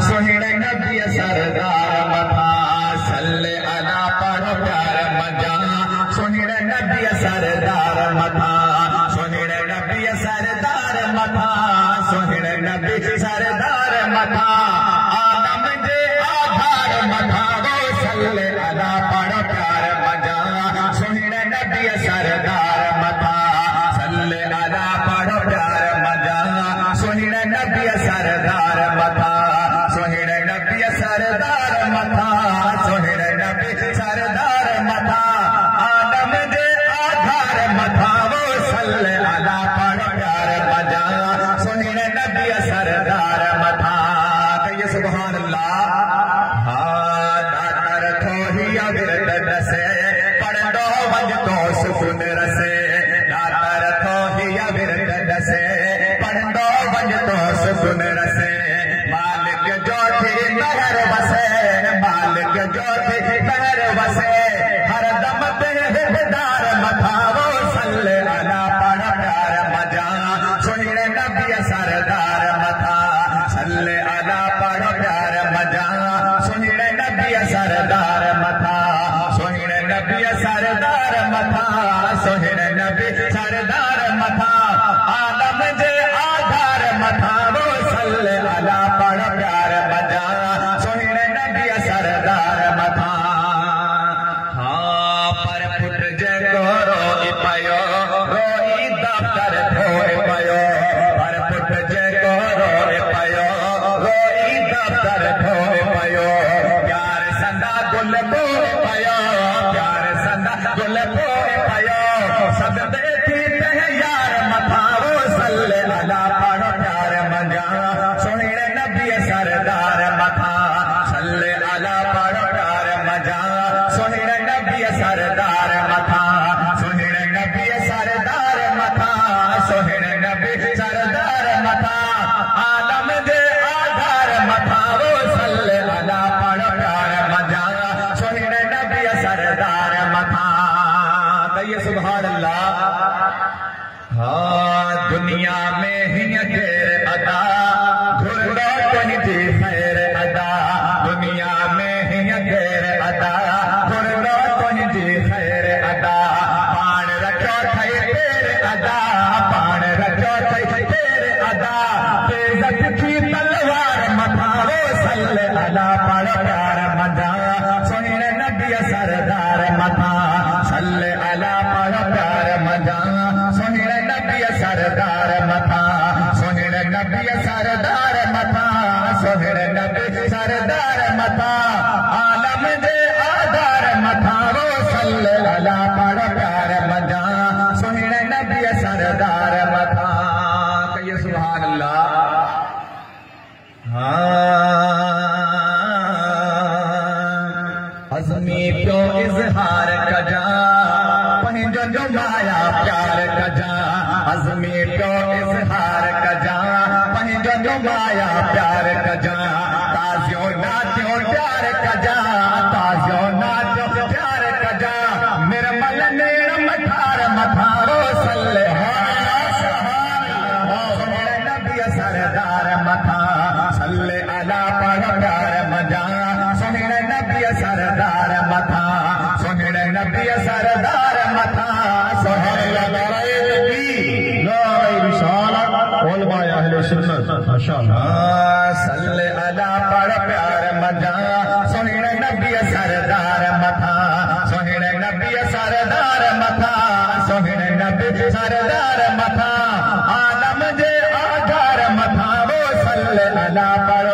सोहिणे नबी सरदार मथा सल्ले अला पढ़ो प्यार मजा सोहिणे नबी सरदार मथा सोहिणे नबी सरदार मथा सोहिणे नबी सरदार मथा आदम जे आधार मथा वो सल्ले अला पढ़ो प्यार मजा सोहिणे नबी सरदार मथा सल्ले अला पढ़ो प्यार मजा सोहिणे नबी सरदार मथा सोहिणे नबी सरदार मथा सोहिणे नबी सरदार मथा आदम जे आधार मथा वो सल्ले अला पढ़ो प्यार मजा सोहिणे नबी सरदार मथा कहिए सुभान अल्लाह। दातर थोहिया विरद दसे पढ़ो वज तो सुकून रसे दातर थोहिया विरद दसे पढ़ो वज तो सुकून रसे मालिक जो थी लहर वसे मालिक जो थी लहर वसे हर दम बेदार मथा वो सल्ले अला पढ़ प्यार मजा सोहिणे नबी सरदार मथा सल्ले अला पढ़ प्यार मजा सोहिणे नबी सरदार मथा सोहिणे नबी सरदार मथा सोहिणे नबी सरदार मथा आदम जे आधार मथा वो सल्ले अला पढ़ प्यार मजा सोहिणे नबी सरदार मथा। पर पुट जे को रोई पयो रोई दफ्तर धोए पयो पर पुट जे को रोए पयो रोई दफ्तर धोए पयो प्यार संदा गुल बोए पयो प्यार संदा गुल बोए पयो सब देखी ते यार मथा वो सल्ले अला पढ़ प्यार मजा सोहिणे नबी सरदार मथा सल्ले अला पढ़ प्यार मजा सोहिणे नबी सरदार मथा सोहिणे नबी सरदार मथा सोहिणे नबी सरदार मथा आलम जे आधार मथा वो सल्ले अला पढ़ प्यार मजा सोहिणे नबी सरदार मथा कहिए सुभान अल्लाह। दुनिया में ही खैर अदा ढूंढो कोई जी खैर अदा दुनिया में ही खैर अदा ढूंढो कोई जी खैर अदा पान रखो थई तेरे अदा पान रखो थई तेरे अदा बेइज्जत की तलवार मथा वो सल्ले अला पढ़ प्यार मजा सोहिणे नबी सरदार मथा सल्ले अला पढ़ प्यार मजा सोहिणे नबी सरदार मथा सोहिणे नबी सरदार मथा सोहिणे नबी सरदार मथा आलम जे आधार मथा वो सल्ले अला पढ़ प्यार मजा सोहिणे नबी सरदार मथा कहिए सुभान अल्लाह। अज़मी प्यो इज़हार कजा पंहिंजो जो माया प्यार कजा अज़मी प्यो इज़हार कजा पंहिंजो जो माया प्यार कजा ताज़ियो नाचो प्यार कजा ताज़ियो नाचो प्यार कजा निर्मल नेड़ मठार मथा वो सल्ले सोहिणे नबी सरदार मथा सल्ले अला पढ़ प्यार मजा सोहिणे नबी सरदार मथा सोहिणे नबी सरदार मथा सोहिणे सल्ले अला पढ़ प्यार मजा सोहिणे नबी सरदार मथा सोहिणे नबी सरदार मथा सोहिणे नबी सरदार मथा आलम जे आधार मथा वो सल्ले अला पढ़